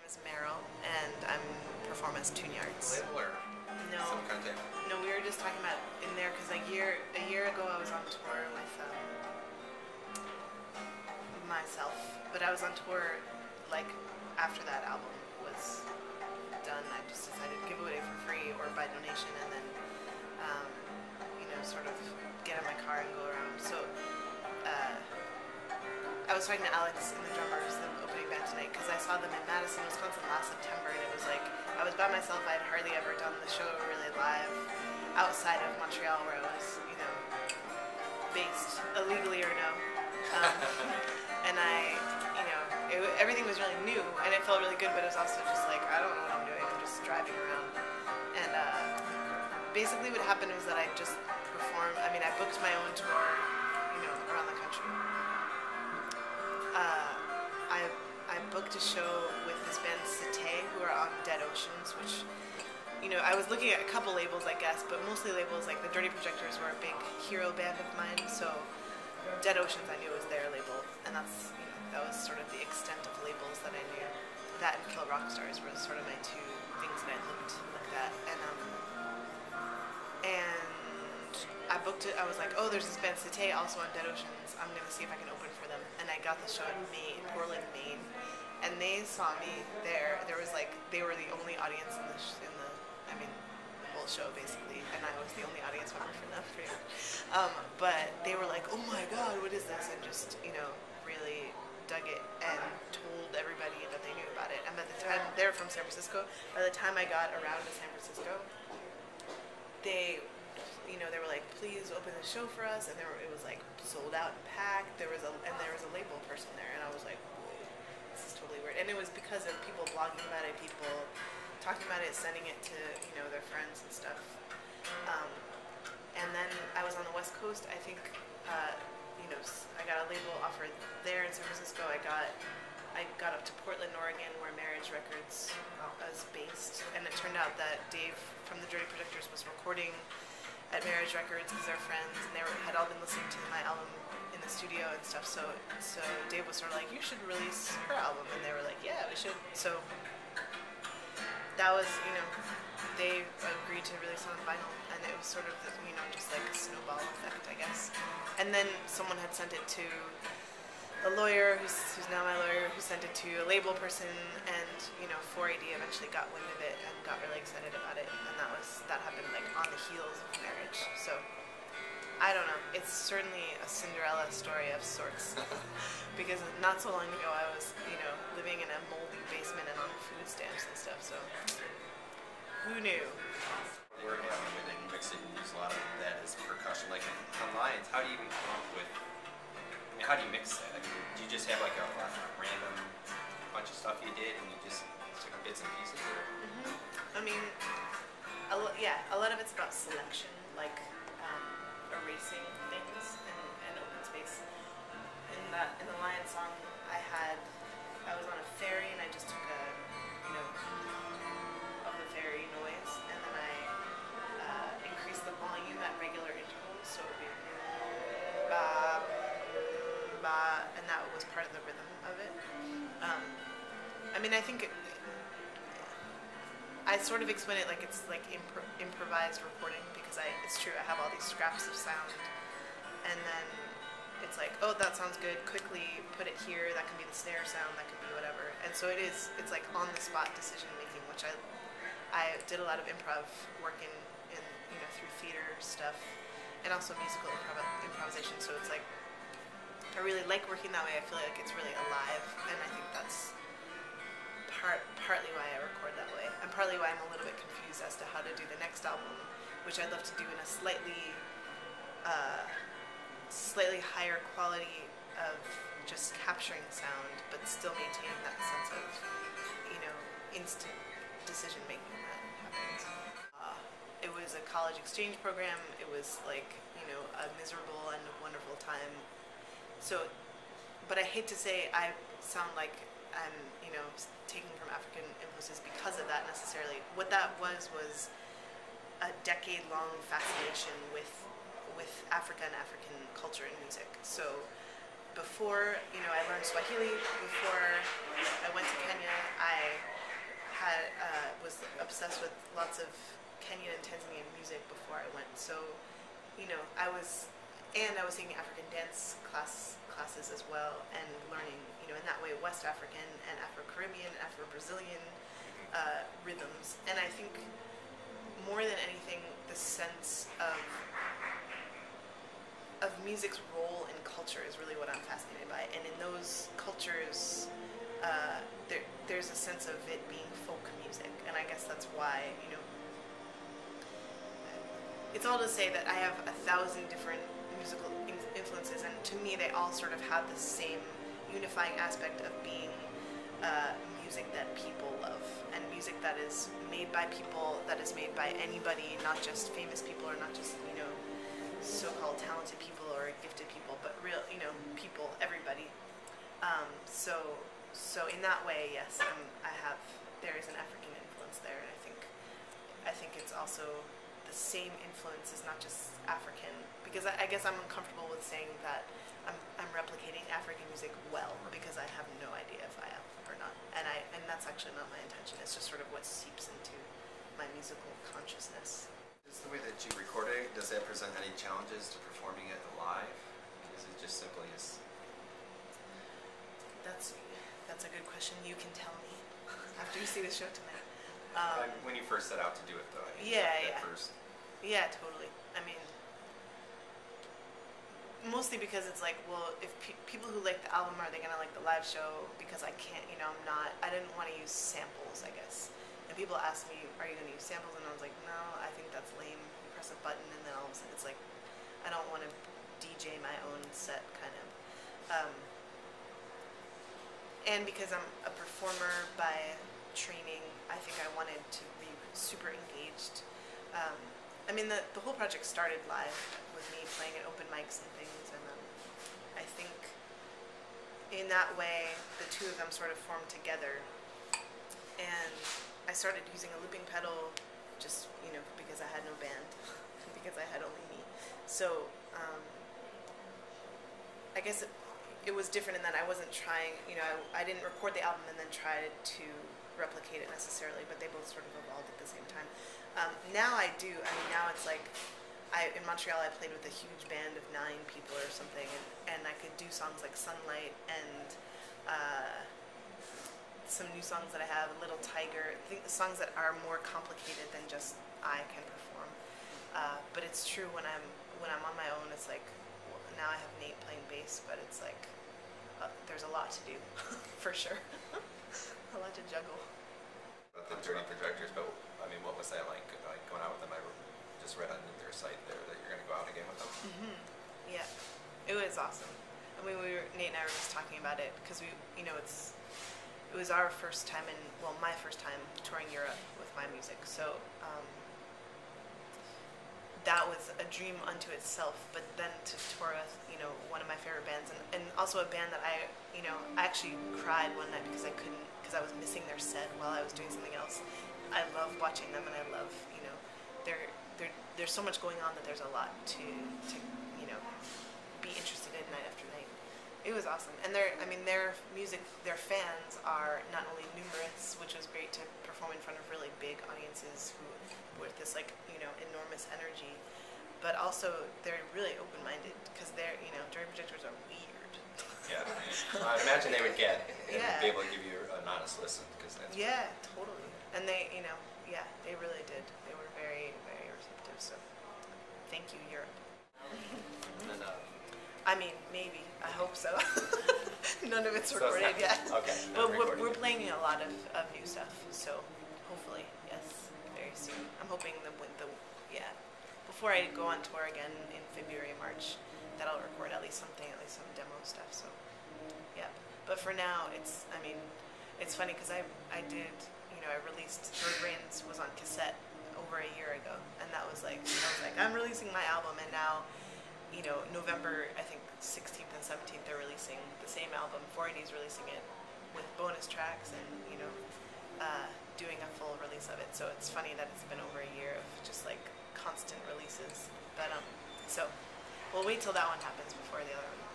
is Merrill, and I'm perform as tUnE-yArDs. Label or No, some content? no, we were just talking about in there because a year ago I was on tour with myself, but I was on tour like after that album was done. I just decided to give it away for free or by donation, and then sort of get in my car and go around. So I was talking to Alex and the drummers, the opening band tonight, because I saw them in Madison, Wisconsin last September, and it was like I was by myself. I had hardly ever done the show really live outside of Montreal, where I was, based illegally or no. And everything was really new, and it felt really good, but it was also just like, I don't know what I'm doing. I'm just driving around. And basically what happened was that I just performed. I mean, I booked my own tour, around the country. I booked a show with this band Cité, who are on Dead Oceans, which, I was looking at a couple labels, I guess, but mostly labels like the Dirty Projectors were a big hero band of mine, so Dead Oceans I knew was their label, and that was sort of the extent of labels that I knew. That and Kill Rockstars were sort of my two things that I looked at, and I booked it. I was like, oh, there's this band Cité also on Dead Oceans. I'm gonna see if I can open for them. And I got the show in Portland, Maine, and they saw me there. There was like, they were the only audience in the whole show basically, and I was the only audience member for them, pretty much. But they were like, oh my God, what is this? And just really dug it and told everybody that they knew about it. And by the time they're from San Francisco, by the time I got around to San Francisco, they were like, please open the show for us, and it was like sold out and packed. There was a label person there, and I was like, whoa, this is totally weird. And it was because of people blogging about it, people talking about it, sending it to their friends and stuff. And then I was on the West Coast. I think I got a label offer there in San Francisco. I got up to Portland, Oregon, where Marriage Records is based, and it turned out that Dave from the Dirty Projectors was recording at Marriage Records because they're friends, and they had all been listening to my album in the studio and stuff. So Dave was sort of like, you should release her album, and they were like, yeah, we should. So that was, they agreed to release it on vinyl, and it was sort of, just like a snowball effect, I guess. And then someone had sent it to a lawyer, who's now my lawyer, who sent it to a label person, and 4AD eventually got wind of it and got really excited about it, and that happened like on the heels of Marriage. So I don't know, it's certainly a Cinderella story of sorts, because not so long ago I was living in a moldy basement and on food stamps and stuff. So who knew? We're having with it, you mix it, you use a lot of that as percussion. Like on Lions, how do you even come up with? How do you mix that? I mean, do you just have like a random bunch of stuff you did and you just took bits and pieces? Or? I mean, a lot of it's about selection, like erasing things and open space. In the Lion song, I was on a ferry and I just took of the ferry noise, and then I increased the volume at regular intervals, so it would be ba, ba, and that was part of the rhythm of it. I mean, I think I sort of explain it like it's like improvised recording, because it's true, I have all these scraps of sound, and then it's like, oh, that sounds good, quickly put it here, that can be the snare sound, that can be whatever. And so it's like on the spot decision making, which I did a lot of improv work in through theater stuff, and also musical improvisation, so it's like I really like working that way. I feel like it's really alive, and I think that's partly why I record that way, and partly why I'm a little bit confused as to how to do the next album, which I'd love to do in a slightly higher quality of just capturing sound, but still maintaining that sense of instant decision making that happens. It was a college exchange program. It was like a miserable and wonderful time. So, but I hate to say I sound like I'm taking from African influences because of that necessarily. What that was a decade-long fascination with Africa and African culture and music. So before I learned Swahili, before I went to Kenya, I was obsessed with lots of Kenyan and Tanzanian music before I went. So, I was taking African dance classes as well, and learning, in that way, West African and Afro-Caribbean, Afro-Brazilian rhythms. And I think more than anything, the sense of music's role in culture is really what I'm fascinated by. And in those cultures, there's a sense of it being folk music, and I guess that's why, it's all to say that I have 1,000 different musical influences, and to me they all sort of have the same unifying aspect of being music that people love, and music that is made by people, that is made by anybody, not just famous people, or not just, so-called talented people or gifted people, but real, people, everybody. So in that way, yes, there is an African influence there, and I think it's also the same influence is not just African, because I guess I'm uncomfortable with saying that I'm replicating African music well, because I have no idea if I am or not, and that's actually not my intention. It's just sort of what seeps into my musical consciousness. Is the way that you record it, does that present any challenges to performing it live? Is it just simply as... That's a good question. You can tell me after you see the show tonight. When you first set out to do it, though. Yeah. First. Yeah, totally. I mean, mostly because it's like, well, if people who like the album, are they gonna like the live show? Because I can't, I didn't want to use samples, I guess. And people ask me, are you gonna use samples? And I was like, no, I think that's lame. You press a button and then all of a sudden it's like, I don't want to DJ my own set, kind of. And because I'm a performer by training, I think I wanted to be super engaged. I mean, the whole project started live with me playing at open mics and things, and I think in that way, the two of them sort of formed together. And I started using a looping pedal just, because I had no band, because I had only me. So I guess it was different in that I wasn't trying, I didn't record the album and then try to replicate it necessarily, but they both sort of evolved at the same time. Now I do. I mean, now it's like, in Montreal I played with a huge band of 9 people or something, and I could do songs like Sunlight and some new songs that I have, Little Tiger, songs that are more complicated than just I can perform. But it's true when I'm on my own, it's like, now I have Nate playing bass, but it's like, there's a lot to do, for sure. A lot to juggle. The dirty projectors, but I mean, what was that like going out with them? I just read on their site there that you're going to go out again with them. Mm-hmm. Yeah, it was awesome. I mean, Nate and I were just talking about it because it was our first time my first time touring Europe with my music. So that was a dream unto itself. But then to tour with one of my favorite bands, and also a band that I actually cried one night because I was missing their set while I was doing something else. I love watching them, and I love there's so much going on that there's a lot to be interested in night after night. It was awesome, and their music, their fans are not only numerous, which was great to perform in front of really big audiences with this enormous energy, but also they're really open-minded because dirty projectors are weird. Yeah, I imagine they would get and be able to give you an honest listen, because that's totally. And they they really did. They were very, very receptive. So thank you, Europe. And then, I mean, maybe. I hope so. None of it's recorded yet. Okay. But we're playing a lot of new stuff. So hopefully, yes, very soon. I'm hoping before I go on tour again in February, March, that I'll record at least some demo stuff. So yeah. But for now, it's funny because I released Bird Brains was on cassette over a year ago, and that was like, I'm releasing my album, and now, November, I think 16th and 17th, they're releasing the same album. 480's releasing it with bonus tracks and, doing a full release of it. So it's funny that it's been over a year of just like constant releases. But, so we'll wait till that one happens before the other one.